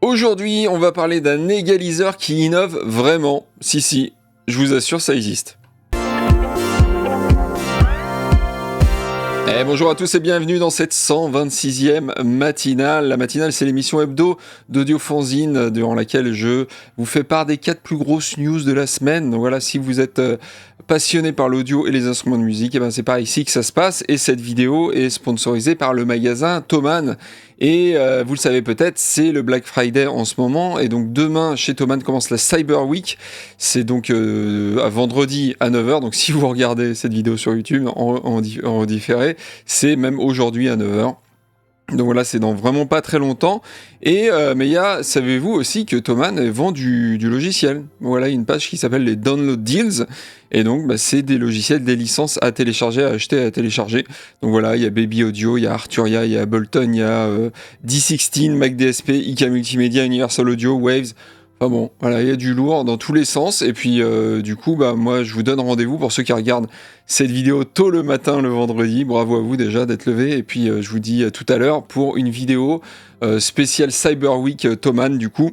Aujourd'hui, on va parler d'un égaliseur qui innove vraiment. Si, je vous assure, ça existe. Bonjour à tous et bienvenue dans cette 126e matinale. La matinale, c'est l'émission hebdo d'Audiofanzine durant laquelle je vous fais part des 4 plus grosses news de la semaine. Donc voilà, si vous êtes passionné par l'audio et les instruments de musique, c'est par ici que ça se passe. Et cette vidéo est sponsorisée par le magasin Thomann. Et vous le savez peut-être, c'est le Black Friday en ce moment. Et donc demain, chez Thomann, commence la Cyber Week. C'est donc à vendredi à 9h. Donc si vous regardez cette vidéo sur YouTube en différé, c'est même aujourd'hui à 9h. Donc voilà, c'est dans vraiment pas très longtemps. Et mais savez-vous aussi que Thomann vend du logiciel. Voilà, une page qui s'appelle les Download Deals. Et donc, c'est des logiciels, des licences à télécharger, à acheter, à télécharger. Donc voilà, il y a Baby Audio, il y a Arturia, il y a Ableton, il y a D16, Mac DSP, IK Multimedia, Universal Audio, Waves. Enfin bon, voilà, il y a du lourd dans tous les sens. Et puis, du coup, moi, je vous donne rendez-vous pour ceux qui regardent cette vidéo tôt le matin, le vendredi. Bravo à vous déjà d'être levés. Et puis, je vous dis à tout à l'heure pour une vidéo spéciale Cyber Week Thomann, du coup.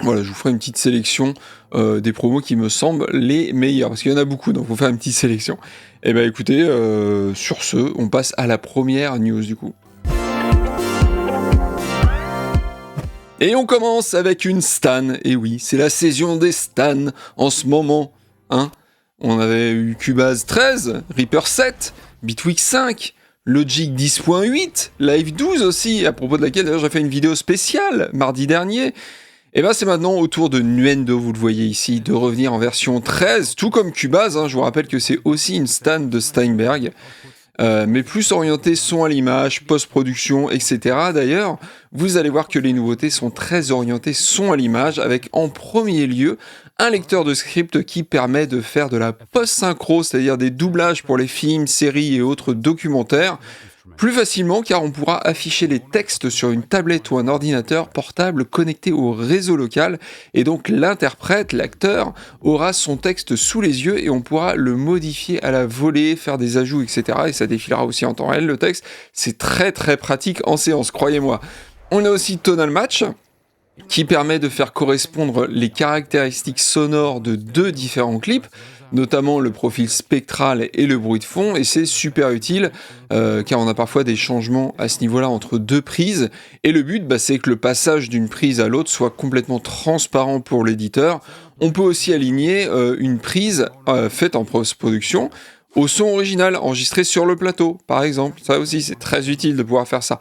Voilà, je vous ferai une petite sélection des promos qui me semblent les meilleurs. Parce qu'il y en a beaucoup, donc il faut faire une petite sélection. Et écoutez, sur ce, on passe à la première news, du coup. Et on commence avec une stan, et oui, c'est la saison des stans en ce moment, hein. On avait eu Cubase 13, Reaper 7, Bitwig 5, Logic 10.8, Live 12 aussi, à propos de laquelle d'ailleurs j'ai fait une vidéo spéciale mardi dernier. Et c'est maintenant au tour de Nuendo, vous le voyez ici, de revenir en version 13, tout comme Cubase, je vous rappelle que c'est aussi une stan de Steinberg. Mais plus orienté son à l'image, post-production, etc. D'ailleurs, vous allez voir que les nouveautés sont très orientées son à l'image, avec en premier lieu un lecteur de script qui permet de faire de la post-synchro, c'est-à-dire des doublages pour les films, séries et autres documentaires, plus facilement car on pourra afficher les textes sur une tablette ou un ordinateur portable connecté au réseau local et donc l'interprète, l'acteur, aura son texte sous les yeux et on pourra le modifier à la volée, faire des ajouts, etc. Et ça défilera aussi en temps réel le texte. C'est très très pratique en séance, croyez-moi. On a aussi Tonal Match qui permet de faire correspondre les caractéristiques sonores de 2 différents clips, notamment le profil spectral et le bruit de fond, et c'est super utile car on a parfois des changements à ce niveau-là entre 2 prises, et le but c'est que le passage d'une prise à l'autre soit complètement transparent pour l'éditeur. On peut aussi aligner une prise faite en post-production au son original enregistré sur le plateau, par exemple. Ça aussi c'est très utile de pouvoir faire ça.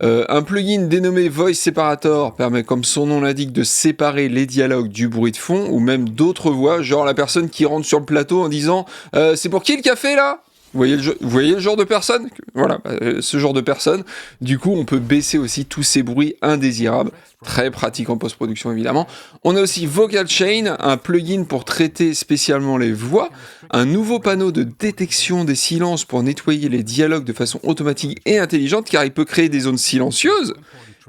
Un plugin dénommé Voice Separator permet, comme son nom l'indique, de séparer les dialogues du bruit de fond ou même d'autres voix, genre la personne qui rentre sur le plateau en disant « C'est pour qui le café là ?» Vous voyez le genre de personne ? Voilà, ce genre de personne. Du coup, on peut baisser aussi tous ces bruits indésirables. Très pratique en post-production, évidemment. On a aussi Vocal Chain, un plugin pour traiter spécialement les voix. Un nouveau panneau de détection des silences pour nettoyer les dialogues de façon automatique et intelligente, car il peut créer des zones silencieuses,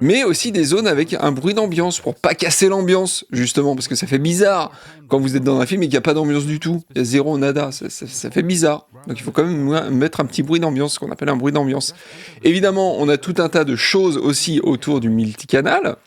mais aussi des zones avec un bruit d'ambiance, pour pas casser l'ambiance, justement, parce que ça fait bizarre quand vous êtes dans un film et qu'il n'y a pas d'ambiance du tout. Il y a zéro, nada, ça fait bizarre. Donc il faut quand même mettre un petit bruit d'ambiance, ce qu'on appelle un bruit d'ambiance. Évidemment, on a tout un tas de choses aussi autour du multicanal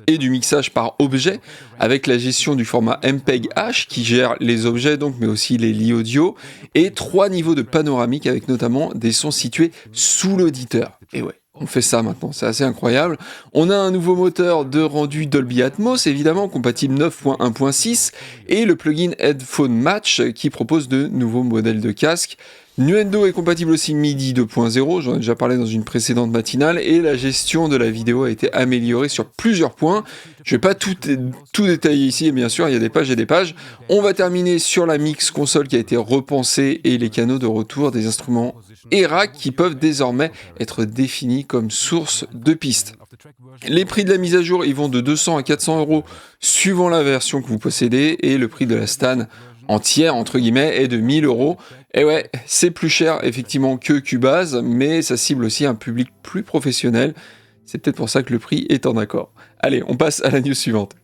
et du mixage par objet, avec la gestion du format MPEG-H qui gère les objets, donc, mais aussi les lits audio, et 3 niveaux de panoramique avec notamment des sons situés sous l'auditeur. Et ouais, on fait ça maintenant, c'est assez incroyable. On a un nouveau moteur de rendu Dolby Atmos, évidemment, compatible 9.1.6, et le plugin Headphone Match qui propose de nouveaux modèles de casque. Nuendo est compatible aussi MIDI 2.0, j'en ai déjà parlé dans une précédente matinale, et la gestion de la vidéo a été améliorée sur plusieurs points. Je vais pas tout détailler ici, et bien sûr, il y a des pages et des pages. On va terminer sur la mix console qui a été repensée et les canaux de retour des instruments ERAC qui peuvent désormais être définis comme source de pistes. Les prix de la mise à jour, ils vont de 200 à 400 € suivant la version que vous possédez, et le prix de la stan entière, entre guillemets, est de 1000 €. Et ouais, c'est plus cher, effectivement, que Cubase, mais ça cible aussi un public plus professionnel. C'est peut-être pour ça que le prix est en accord. Allez, on passe à la news suivante.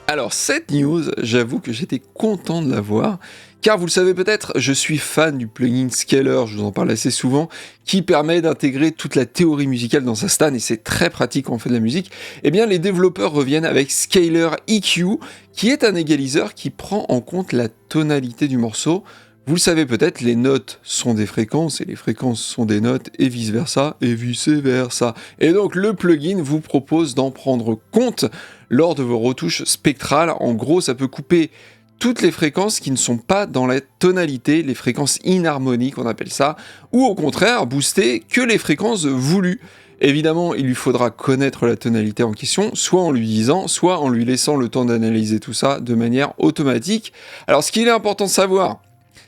Alors, cette news, j'avoue que j'étais content de la voir, Car vous le savez peut-être, je suis fan du plugin Scaler, je vous en parle assez souvent, qui permet d'intégrer toute la théorie musicale dans sa stan, et c'est très pratique quand on fait de la musique. Eh bien, les développeurs reviennent avec Scaler EQ, qui est un égaliseur qui prend en compte la tonalité du morceau. Vous le savez peut-être, les notes sont des fréquences et les fréquences sont des notes et vice-versa et vice-versa. Et donc le plugin vous propose d'en prendre compte lors de vos retouches spectrales. En gros, ça peut couper toutes les fréquences qui ne sont pas dans la tonalité, les fréquences inharmoniques on appelle ça, ou au contraire booster que les fréquences voulues. Évidemment, il lui faudra connaître la tonalité en question, soit en lui disant, soit en lui laissant le temps d'analyser tout ça de manière automatique. Alors ce qu'il est important de savoir,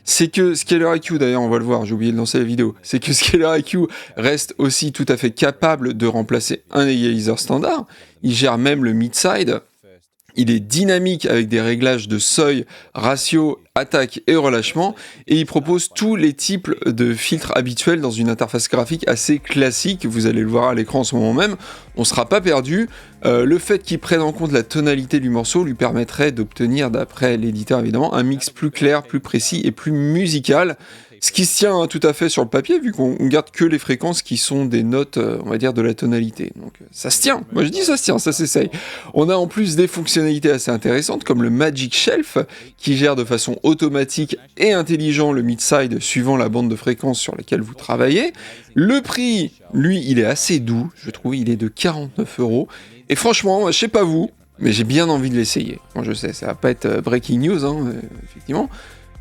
c'est que Scaler EQ, d'ailleurs on va le voir, j'ai oublié de lancer la vidéo, c'est que Scaler EQ reste aussi tout à fait capable de remplacer un égaliseur standard, il gère même le mid-side, il est dynamique avec des réglages de seuil, ratio, attaque et relâchement, et il propose tous les types de filtres habituels dans une interface graphique assez classique, vous allez le voir à l'écran en ce moment même, on ne sera pas perdu. Le fait qu'il prenne en compte la tonalité du morceau lui permettrait d'obtenir, d'après l'éditeur évidemment, un mix plus clair, plus précis et plus musical. Ce qui se tient tout à fait sur le papier, vu qu'on garde que les fréquences qui sont des notes, on va dire, de la tonalité. Donc ça se tient, moi je dis ça se tient, ça s'essaye. On a en plus des fonctionnalités assez intéressantes, comme le Magic Shelf, qui gère de façon automatique et intelligent le mid-side suivant la bande de fréquence sur laquelle vous travaillez. Le prix, lui, il est assez doux, je trouve, il est de 49€. Et franchement, je sais pas vous, mais j'ai bien envie de l'essayer. Bon, je sais, ça va pas être breaking news, hein, effectivement.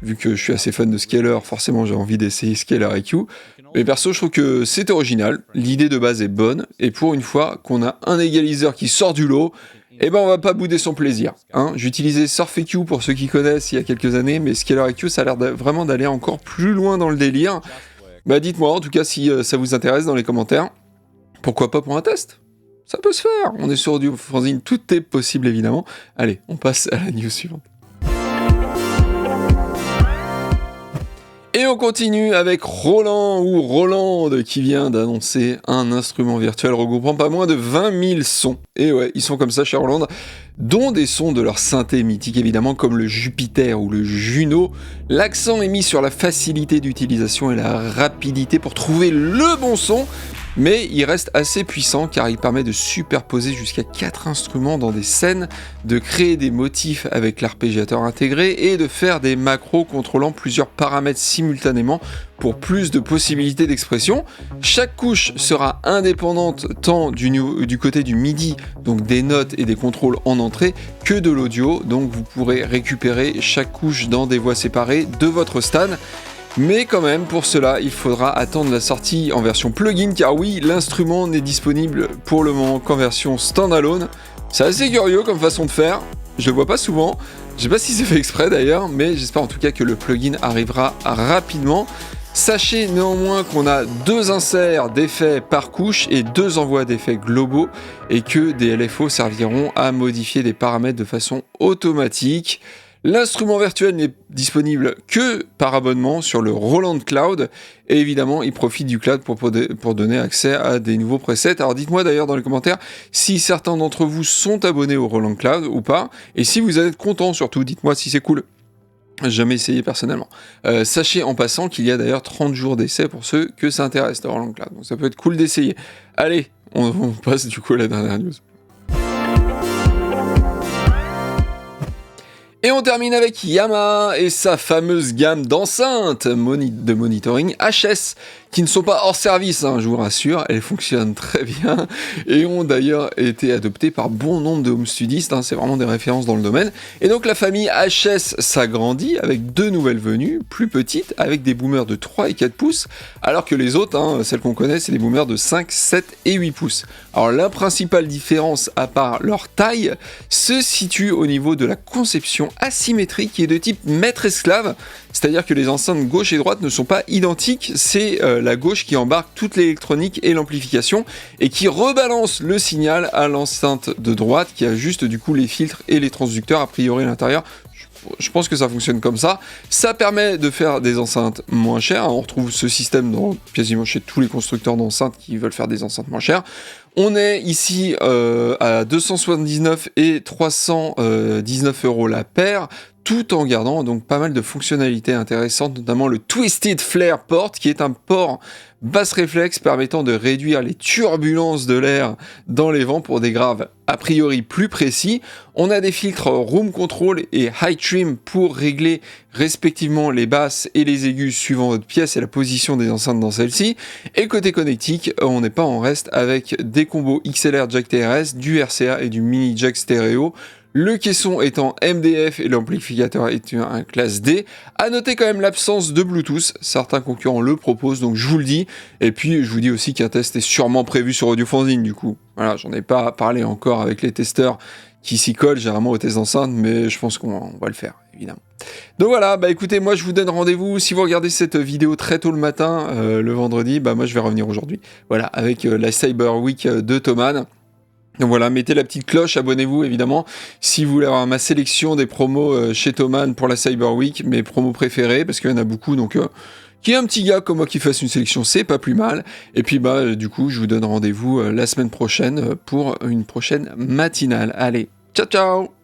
Vu que je suis assez fan de Scaler, forcément j'ai envie d'essayer Scaler EQ. Mais perso, je trouve que c'est original, l'idée de base est bonne, et pour une fois qu'on a un égaliseur qui sort du lot, eh ben on va pas bouder son plaisir. Hein. J'utilisais Surf EQ pour ceux qui connaissent il y a quelques années, mais Scaler EQ ça a l'air vraiment d'aller encore plus loin dans le délire. Bah dites-moi en tout cas si ça vous intéresse dans les commentaires. Pourquoi pas pour un test ? Ça peut se faire, on est sur Audio Fanzine, tout est possible évidemment. Allez, on passe à la news suivante. Et on continue avec Roland ou Roland qui vient d'annoncer un instrument virtuel regroupant pas moins de 20 000 sons. Et ouais, ils sont comme ça chez Roland, dont des sons de leur synthé mythique évidemment comme le Jupiter ou le Juno. L'accent est mis sur la facilité d'utilisation et la rapidité pour trouver le bon son. Mais il reste assez puissant car il permet de superposer jusqu'à 4 instruments dans des scènes, de créer des motifs avec l'arpégiateur intégré et de faire des macros contrôlant plusieurs paramètres simultanément pour plus de possibilités d'expression. Chaque couche sera indépendante tant du côté du MIDI, donc des notes et des contrôles en entrée, que de l'audio, donc vous pourrez récupérer chaque couche dans des voies séparées de votre stan. Mais quand même, pour cela, il faudra attendre la sortie en version plugin, car oui, l'instrument n'est disponible pour le moment qu'en version standalone. C'est assez curieux comme façon de faire, je le vois pas souvent, je sais pas si c'est fait exprès d'ailleurs, mais j'espère en tout cas que le plugin arrivera rapidement. Sachez néanmoins qu'on a 2 inserts d'effets par couche et 2 envois d'effets globaux, et que des LFO serviront à modifier des paramètres de façon automatique. L'instrument virtuel n'est disponible que par abonnement sur le Roland Cloud, et évidemment il profite du cloud pour donner accès à des nouveaux presets. Alors dites-moi d'ailleurs dans les commentaires si certains d'entre vous sont abonnés au Roland Cloud ou pas, et si vous êtes contents surtout, dites-moi si c'est cool. J'ai jamais essayé personnellement. Sachez en passant qu'il y a d'ailleurs 30 jours d'essai pour ceux que ça intéresse le Roland Cloud, donc ça peut être cool d'essayer. Allez, on passe du coup à la dernière news. Et on termine avec Yamaha et sa fameuse gamme d'enceintes de monitoring HS, qui ne sont pas hors service, hein, je vous rassure, elles fonctionnent très bien et ont d'ailleurs été adoptées par bon nombre de home studistes, hein, c'est vraiment des références dans le domaine. Et donc la famille HS s'agrandit avec 2 nouvelles venues, plus petites, avec des boomers de 3 et 4 pouces, alors que les autres, hein, celles qu'on connaît, c'est les boomers de 5, 7 et 8 pouces. Alors la principale différence, à part leur taille, se situe au niveau de la conception asymétrique qui est de type maître-esclave, c'est-à-dire que les enceintes gauche et droite ne sont pas identiques, c'est la gauche qui embarque toute l'électronique et l'amplification et qui rebalance le signal à l'enceinte de droite qui ajuste du coup les filtres et les transducteurs a priori à l'intérieur. Je pense que ça fonctionne comme ça. Ça permet de faire des enceintes moins chères. On retrouve ce système quasiment chez tous les constructeurs d'enceintes qui veulent faire des enceintes moins chères. On est ici à 279 et 319 € la paire. tout en gardant donc pas mal de fonctionnalités intéressantes, notamment le Twisted Flare Port, qui est un port basse réflexe permettant de réduire les turbulences de l'air dans les vents pour des graves a priori plus précis. On a des filtres Room Control et High Trim pour régler respectivement les basses et les aigus suivant votre pièce et la position des enceintes dans celle-ci. Et côté connectique, on n'est pas en reste avec des combos XLR Jack TRS, du RCA et du mini jack stéréo. Le caisson étant MDF et l'amplificateur est un classe D. À noter quand même l'absence de Bluetooth, certains concurrents le proposent, donc je vous le dis. Et puis je vous dis aussi qu'un test est sûrement prévu sur Audiofanzine du coup. Voilà, j'en ai pas parlé encore avec les testeurs qui s'y collent généralement aux tests d'enceinte, mais je pense qu'on va le faire, évidemment. Donc voilà, bah écoutez, moi je vous donne rendez-vous, si vous regardez cette vidéo très tôt le matin, le vendredi, bah moi je vais revenir aujourd'hui. Voilà, avec la Cyber Week de Thomann. Donc voilà, mettez la petite cloche, abonnez-vous évidemment, si vous voulez avoir ma sélection des promos chez Thomann pour la Cyber Week, mes promos préférés, parce qu'il y en a beaucoup, donc qu'il y ait un petit gars comme moi qui fasse une sélection, c'est pas plus mal. Et puis bah du coup, je vous donne rendez-vous la semaine prochaine pour une prochaine matinale. Allez, ciao ciao!